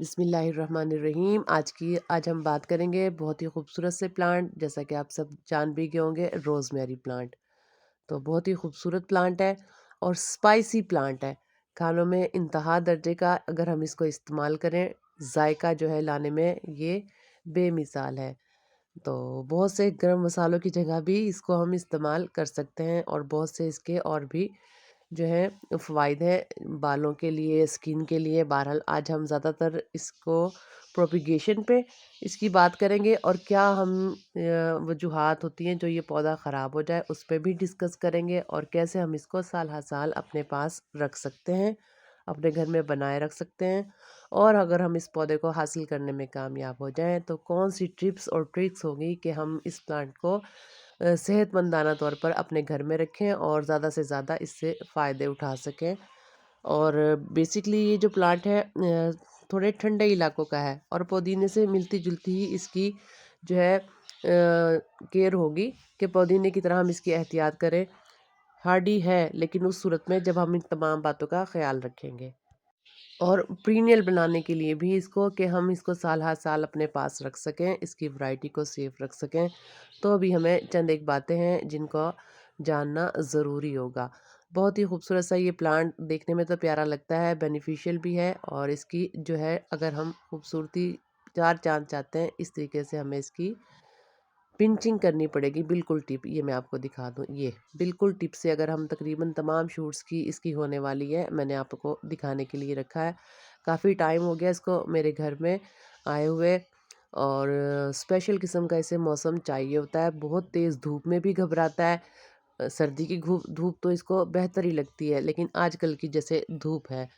बिस्मिल्लाहिर्रहमानिर्रहीम। आज हम बात करेंगे बहुत ही खूबसूरत से प्लांट, जैसा कि आप सब जान भी गए होंगे, रोज़मेरी प्लांट। तो बहुत ही खूबसूरत प्लांट है और स्पाइसी प्लांट है। खानों में इंतहा दर्जे का अगर हम इसको इस्तेमाल करें, जायका जो है लाने में ये बेमिसाल है। तो बहुत से गरम मसालों की जगह भी इसको हम इस्तेमाल कर सकते हैं और बहुत से इसके और भी जो है फ़वाइद हैं बालों के लिए, स्किन के लिए। बहरहाल आज हम ज़्यादातर इसको प्रोपिगेशन पे इसकी बात करेंगे और क्या हम वजूहात होती हैं जो ये पौधा ख़राब हो जाए उस पे भी डिस्कस करेंगे और कैसे हम इसको साल हर साल अपने पास रख सकते हैं, अपने घर में बनाए रख सकते हैं। और अगर हम इस पौधे को हासिल करने में कामयाब हो जाएँ तो कौन सी टिप्स और ट्रिक्स होंगी कि हम इस प्लांट को सेहतमंदाना तौर पर अपने घर में रखें और ज़्यादा से ज़्यादा इससे फ़ायदे उठा सकें। और बेसिकली ये जो प्लांट है थोड़े ठंडे इलाकों का है और पुदीने से मिलती-जुलती ही इसकी जो है केयर होगी कि पुदीने की तरह हम इसकी एहतियात करें। हार्डी है लेकिन उस सूरत में जब हम इन तमाम बातों का ख़्याल रखेंगे। और पीनियल बनाने के लिए भी इसको कि हम इसको साल हर साल अपने पास रख सकें, इसकी वैरायटी को सेफ रख सकें। तो अभी हमें चंद एक बातें हैं जिनको जानना ज़रूरी होगा। बहुत ही खूबसूरत सा ये प्लांट देखने में तो प्यारा लगता है, बेनिफिशियल भी है और इसकी जो है अगर हम खूबसूरती चार चाँद चाहते हैं इस तरीके से हमें इसकी पिंचिंग करनी पड़ेगी। बिल्कुल टिप ये मैं आपको दिखा दूँ, ये बिल्कुल टिप से अगर हम तकरीबन तमाम शूट्स की इसकी होने वाली है, मैंने आपको दिखाने के लिए रखा है। काफ़ी टाइम हो गया इसको मेरे घर में आए हुए और स्पेशल किस्म का इसे मौसम चाहिए होता है। बहुत तेज़ धूप में भी घबराता है। सर्दी की धूप तो इसको बेहतर ही लगती है, लेकिन आजकल की जैसे धूप है,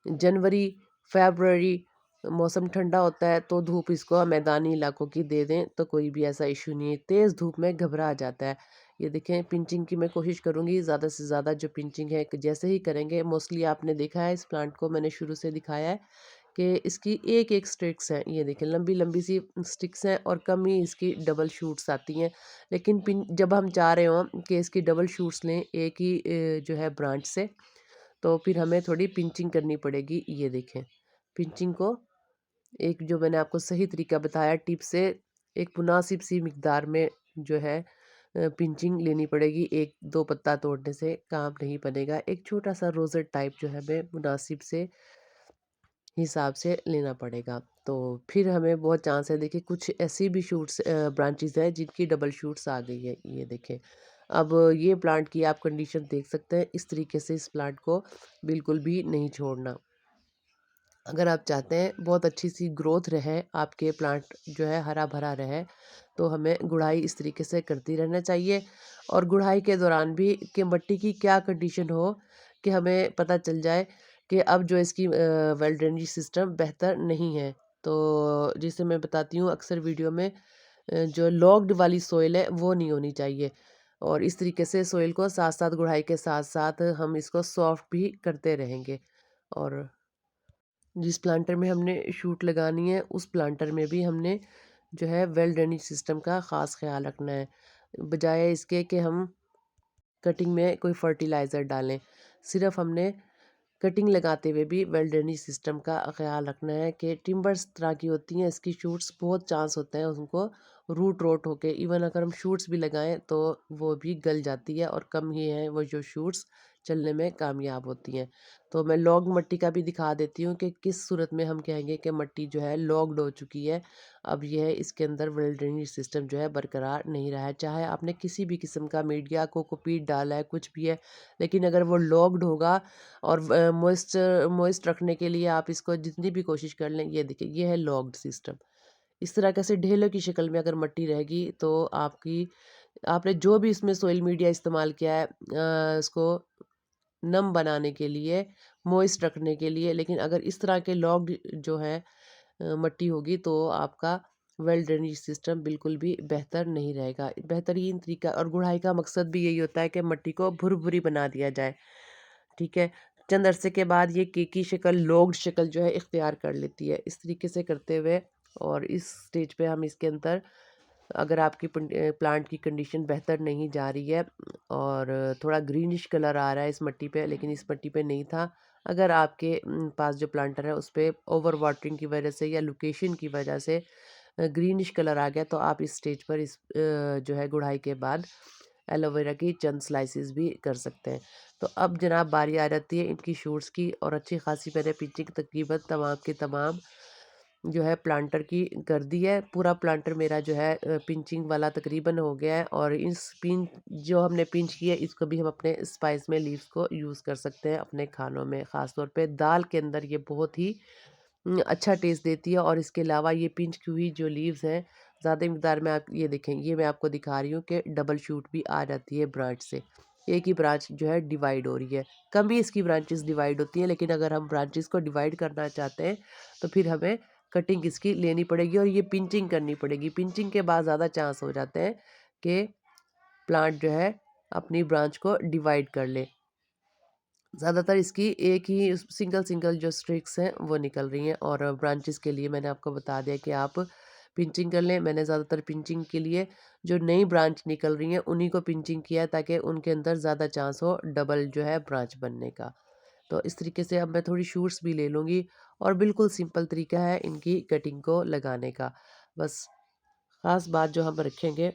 जनवरी, फ़रवरी मौसम ठंडा होता है तो धूप इसको मैदानी इलाकों की दे दें तो कोई भी ऐसा इश्यू नहीं है। तेज़ धूप में घबरा जाता है। ये देखें पिंचिंग की मैं कोशिश करूँगी ज़्यादा से ज़्यादा जो पिंचिंग है जैसे ही करेंगे मोस्टली आपने देखा है इस प्लांट को मैंने शुरू से दिखाया है कि इसकी एक-एक स्टिक्स हैं। ये देखें लंबी-लंबी सी स्टिक्स हैं और कम ही इसकी डबल शूट्स आती हैं। लेकिन पिन जब हम चाह रहे हों कि इसकी डबल शूट्स लें एक ही जो है ब्रांच से तो फिर हमें थोड़ी पिंचिंग करनी पड़ेगी। ये देखें पिंचिंग को एक जो मैंने आपको सही तरीका बताया टिप से एक मुनासिब सी मिकदार में जो है पिंचिंग लेनी पड़ेगी। 1-2 पत्ता तोड़ने से काम नहीं बनेगा। एक छोटा-सा रोज़ेट टाइप जो है हमें मुनासिब से हिसाब से लेना पड़ेगा। तो फिर हमें बहुत चांस है देखिए कुछ ऐसी भी शूट्स ब्रांचेज़ हैं जिनकी डबल शूट्स आ गई है। ये देखें। अब ये प्लांट की आप कंडीशन देख सकते हैं। इस तरीके से इस प्लांट को बिल्कुल भी नहीं छोड़ना। अगर आप चाहते हैं बहुत अच्छी सी ग्रोथ रहे आपके प्लांट जो है हरा भरा रहे तो हमें गुड़ाई इस तरीके से करती रहना चाहिए और गुड़ाई के दौरान भी कि मिट्टी की क्या कंडीशन हो कि हमें पता चल जाए कि अब जो इसकी वेल ड्रेनेज सिस्टम बेहतर नहीं है। तो जिसे मैं बताती हूँ अक्सर वीडियो में जो लॉक्ड वाली सोइल है वो नहीं होनी चाहिए और इस तरीके से सोइल को साथ साथ गुड़ाई के साथ साथ हम इसको सॉफ्ट भी करते रहेंगे। और जिस प्लांटर में हमने शूट लगानी है उस प्लांटर में भी हमने जो है वेल ड्रेनेज सिस्टम का ख़ास ख्याल रखना है बजाय इसके कि हम कटिंग में कोई फर्टिलाइज़र डालें। सिर्फ हमने कटिंग लगाते हुए भी वेल ड्रेनेज सिस्टम का ख्याल रखना है कि टिम्बर्स तरह की होती हैं इसकी शूट्स बहुत चांस होते हैं उनको रूट रोट होके इवन अगर हम शूट्स भी लगाएं तो वो भी गल जाती है और कम ही है वो जो शूट्स चलने में कामयाब होती हैं। तो मैं लॉग मिट्टी का भी दिखा देती हूँ कि किस सूरत में हम कहेंगे कि मिट्टी जो है लॉग्ड हो चुकी है। अब यह है इसके अंदर वेल ड्रेनेज सिस्टम जो है बरकरार नहीं रहा है, चाहे आपने किसी भी किस्म का मीडिया कोकोपीट डाला है कुछ भी है, लेकिन अगर वो लॉग्ड होगा और मॉइस्ट रखने के लिए आप इसको जितनी भी कोशिश कर लें ये देखिए ये है लॉग्ड सिस्टम। इस तरह कैसे ढेलों की शक्ल में अगर मिट्टी रहेगी तो आपकी आपने जो भी इसमें सोइल मीडिया इस्तेमाल किया है इसको नम बनाने के लिए, मॉइस्ट रखने के लिए, लेकिन अगर इस तरह के लॉग्ड जो है मिट्टी होगी तो आपका वेल ड्रेनेज सिस्टम बिल्कुल भी बेहतर नहीं रहेगा। बेहतरीन तरीका और गुड़ाई का मकसद भी यही होता है कि मिट्टी को भुरभुरी बना दिया जाए। ठीक है? चंद अरसे के बाद ये केकी शक्ल, लोग्ड शक्ल जो है इख्तियार कर लेती है। इस तरीके से करते हुए और इस स्टेज पे हम इसके अंदर अगर आपकी प्लांट की कंडीशन बेहतर नहीं जा रही है और थोड़ा ग्रीनिश कलर आ रहा है इस मिट्टी पे लेकिन इस मिट्टी पे नहीं था, अगर आपके पास जो प्लांटर है उस पे ओवर वाटरिंग की वजह से या लोकेशन की वजह से ग्रीनिश कलर आ गया, तो आप इस स्टेज पर जो है गुड़ाई के बाद एलोवेरा की चंद स्लाइसेस भी कर सकते हैं। तो अब जनाब बारी आ जाती है इनकी शूट्स की, और अच्छी खासी मैंने पिचिंग तकरीबन तमाम के तमाम जो है प्लांटर की कर दी है। पूरा प्लांटर मेरा जो है पिंचिंग वाला तकरीबन हो गया है, और इस पिन जो हमने पिंच की है इसको भी हम अपने स्पाइस में लीव्स को यूज़ कर सकते हैं अपने खानों में, ख़ास तौर पे दाल के अंदर ये बहुत ही अच्छा टेस्ट देती है। और इसके अलावा ये पिंच की हुई जो लीव्स हैं ज़्यादा मिकदार में, आप ये देखें, ये मैं आपको दिखा रही हूँ कि डबल शूट भी आ जाती है ब्रांच से। एक ही ब्रांच जो है डिवाइड हो रही है, कम ही इसकी ब्रांचेस डिवाइड होती हैं, लेकिन अगर हम ब्रांचेस को डिवाइड करना चाहते हैं तो फिर हमें कटिंग इसकी लेनी पड़ेगी और ये पिंचिंग करनी पड़ेगी। पिंचिंग के बाद ज़्यादा चांस हो जाते हैं कि प्लांट जो है अपनी ब्रांच को डिवाइड कर ले। ज़्यादातर इसकी एक ही सिंगल सिंगल जो स्ट्रिक्स हैं वो निकल रही हैं, और ब्रांचेस के लिए मैंने आपको बता दिया कि आप पिंचिंग कर लें। मैंने ज़्यादातर पिंचिंग के लिए जो नई ब्रांच निकल रही हैं उन्हीं को पिंचिंग किया, ताकि उनके अंदर ज़्यादा चांस हो डबल जो है ब्रांच बनने का। तो इस तरीके से अब मैं थोड़ी शूट्स भी ले लूँगी, और बिल्कुल सिंपल तरीका है इनकी कटिंग को लगाने का। बस ख़ास बात जो हम रखेंगे,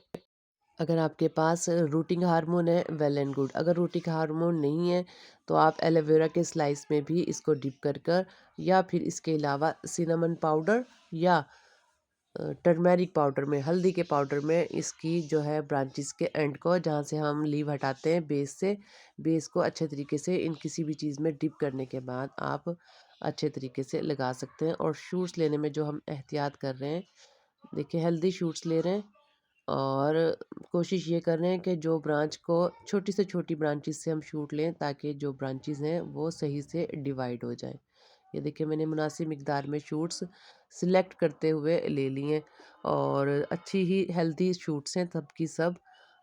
अगर आपके पास रूटिंग हार्मोन है वेल एंड गुड, अगर रूटिंग हार्मोन नहीं है तो आप एलोवेरा के स्लाइस में भी इसको डिप कर कर, या फिर इसके अलावा सिनेमन पाउडर या टर्मेरिक पाउडर में, हल्दी के पाउडर में इसकी जो है ब्रांचेस के एंड को, जहाँ से हम लीव हटाते हैं बेस से, बेस को अच्छे तरीके से इन किसी भी चीज़ में डिप करने के बाद आप अच्छे तरीके से लगा सकते हैं। और शूट्स लेने में जो हम एहतियात कर रहे हैं, देखिए हेल्दी शूट्स ले रहे हैं, और कोशिश ये कर रहे हैं कि जो ब्रांच को छोटी से छोटी ब्रांचेस से हम शूट लें, ताकि जो ब्रांचेस हैं वो सही से डिवाइड हो जाएं। ये देखिए मैंने मुनासिब मिकदार में शूट्स सिलेक्ट करते हुए ले लिए हैं, और अच्छी ही हेल्दी शूट्स हैं सब की सब।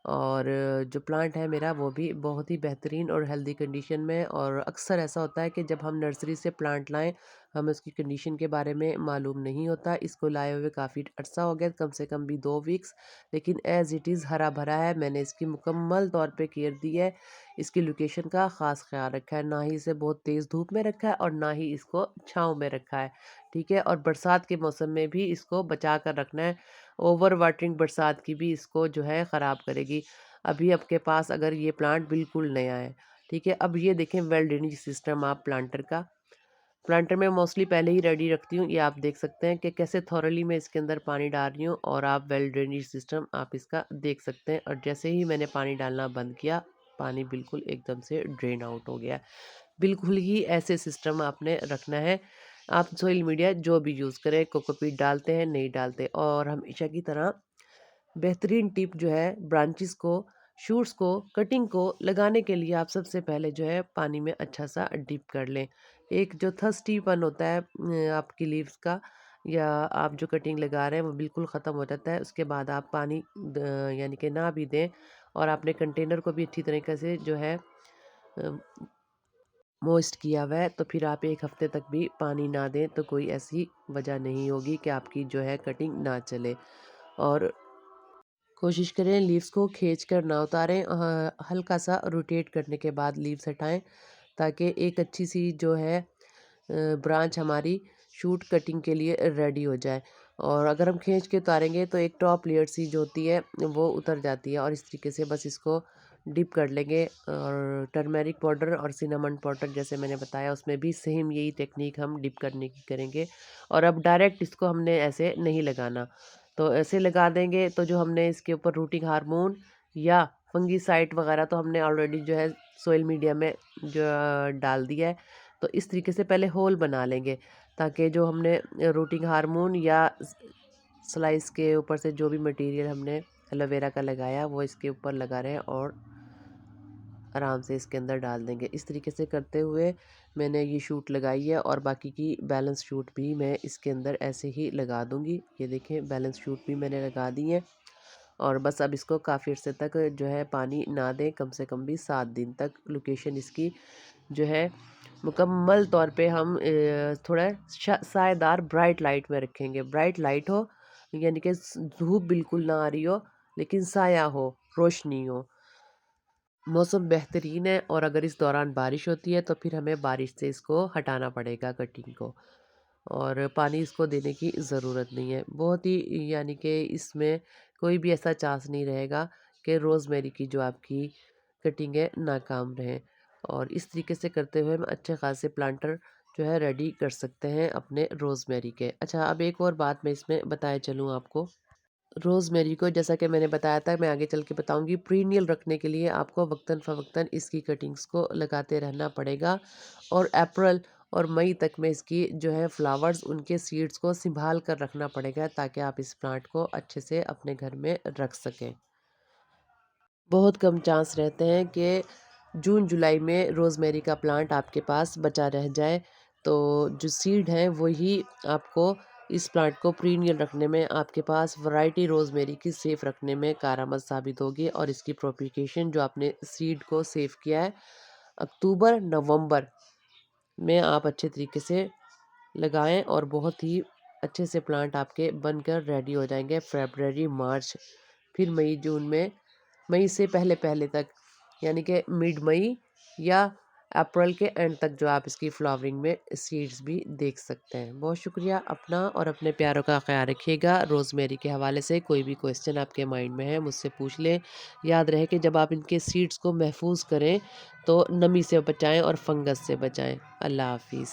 और जो प्लांट है मेरा वो भी बहुत ही बेहतरीन और हेल्दी कंडीशन में है। और अक्सर ऐसा होता है कि जब हम नर्सरी से प्लांट लाएं, हमें उसकी कंडीशन के बारे में मालूम नहीं होता। इसको लाए हुए काफ़ी अरसा हो गया, कम से कम भी 2 वीक्स, लेकिन एज़ इट इज़ हरा भरा है। मैंने इसकी मुकम्मल तौर पे केयर दी है, इसकी लोकेशन का ख़ास ख्याल रखा है, ना ही इसे बहुत तेज़ धूप में रखा है और ना ही इसको छाँव में रखा है, ठीक है। और बरसात के मौसम में भी इसको बचा कर रखना है, ओवर वाटरिंग बरसात की भी इसको जो है ख़राब करेगी। अभी आपके पास अगर ये प्लांट बिल्कुल नया है, ठीक है। अब ये देखें वेल ड्रेनेज सिस्टम आप प्लांटर का, प्लांटर में मोस्टली पहले ही रेडी रखती हूँ। ये आप देख सकते हैं कि कैसे थॉरली मैं इसके अंदर पानी डाल रही हूँ, और आप वेल ड्रेनेज सिस्टम आप इसका देख सकते हैं। और जैसे ही मैंने पानी डालना बंद किया, पानी बिल्कुल एकदम से ड्रेन आउट हो गया। बिल्कुल ही ऐसे सिस्टम आपने रखना है। आप सोइल मीडिया जो भी यूज़ करें, कोकोपीट डालते हैं नहीं डालते, और हमेशा की तरह बेहतरीन टिप जो है ब्रांचेस को, शूट्स को, कटिंग को लगाने के लिए आप सबसे पहले जो है पानी में अच्छा सा डिप कर लें। एक जो थर्स्टीपन होता है आपकी लीव्स का, या आप जो कटिंग लगा रहे हैं वो बिल्कुल ख़त्म हो जाता है। उसके बाद आप पानी यानी कि ना भी दें, और आपने कंटेनर को भी अच्छी तरीके से जो है मॉइस्ट किया हुआ है, तो फिर आप 1 हफ्ते तक भी पानी ना दें तो कोई ऐसी वजह नहीं होगी कि आपकी जो है कटिंग ना चले। और कोशिश करें लीव्स को खींच कर ना उतारें, हल्का सा रोटेट करने के बाद लीव्स हटाएं, ताकि एक अच्छी सी जो है ब्रांच हमारी शूट कटिंग के लिए रेडी हो जाए। और अगर हम खींच के उतारेंगे तो एक टॉप लेयर सी जो होती है वो उतर जाती है, और इस तरीके से बस इसको डिप कर लेंगे। और टर्मेरिक पाउडर और सिनेमन पाउडर जैसे मैंने बताया, उसमें भी सेम यही टेक्निक हम डिप करने की करेंगे। और अब डायरेक्ट इसको हमने ऐसे नहीं लगाना, तो ऐसे लगा देंगे तो जो हमने इसके ऊपर रूटिंग हार्मोन या फंगीसाइड वगैरह तो हमने ऑलरेडी जो है सोइल मीडिया में जो डाल दिया है। तो इस तरीके से पहले होल बना लेंगे, ताकि जो हमने रूटिंग हार्मोन या स्लाइस के ऊपर से जो भी मटेरियल हमने एलोवेरा का लगाया वो इसके ऊपर लगा रहे हैं, और आराम से इसके अंदर डाल देंगे। इस तरीके से करते हुए मैंने ये शूट लगाई है, और बाकी की बैलेंस शूट भी मैं इसके अंदर ऐसे ही लगा दूंगी। ये देखें बैलेंस शूट भी मैंने लगा दी है। और बस अब इसको काफ़ी अर्से तक जो है पानी ना दें, कम से कम भी 7 दिन तक। लोकेशन इसकी जो है मुकम्मल तौर पे हम थोड़ा सायेदार ब्राइट लाइट में रखेंगे। ब्राइट लाइट हो यानी कि धूप बिल्कुल ना आ रही हो, लेकिन साया हो, रोशनी हो। मौसम बेहतरीन है और अगर इस दौरान बारिश होती है तो फिर हमें बारिश से इसको हटाना पड़ेगा कटिंग को, और पानी इसको देने की ज़रूरत नहीं है। बहुत ही यानी कि इसमें कोई भी ऐसा चांस नहीं रहेगा कि रोज़मेरी की जो आपकी कटिंग है नाकाम रहे, और इस तरीके से करते हुए हम अच्छे खासे प्लांटर जो है रेडी कर सकते हैं अपने रोज़मेरी के। अच्छा, अब एक और बात मैं इसमें बताए चलूँ आपको। रोज़मेरी को जैसा कि मैंने बताया था, मैं आगे चल के बताऊँगी, प्रीनियल रखने के लिए आपको वक़्तन-फ़वक़्तन इसकी कटिंग्स को लगाते रहना पड़ेगा, और अप्रैल और मई तक में इसकी जो है फ्लावर्स, उनके सीड्स को सँभाल कर रखना पड़ेगा ताकि आप इस प्लांट को अच्छे से अपने घर में रख सकें। बहुत कम चांस रहते हैं कि जून जुलाई में रोज़मेरी का प्लांट आपके पास बचा रह जाए। तो जो सीड हैं वही आपको इस प्लांट को पीरियड रखने में, आपके पास वैरायटी रोज़मेरी की सेफ़ रखने में कारआमद साबित होगी, और इसकी प्रोपेगेशन जो आपने सीड को सेव किया है, अक्टूबर नवंबर में आप अच्छे तरीके से लगाएँ और बहुत ही अच्छे से प्लांट आपके बनकर रेडी हो जाएँगे फ़रवरी मार्च, फिर मई जून में, मई से पहले-पहले तक, यानी कि मिड मई या अप्रैल के एंड तक जो आप इसकी फ्लावरिंग में सीड्स भी देख सकते हैं। बहुत शुक्रिया। अपना और अपने प्यारों का ख़्याल रखिएगा। रोज़मेरी के हवाले से कोई भी क्वेश्चन आपके माइंड में है मुझसे पूछ लें। याद रहे कि जब आप इनके सीड्स को महफूज़ करें तो नमी से बचाएँ और फंगस से बचाएँ। अल्लाह हाफ़िज़।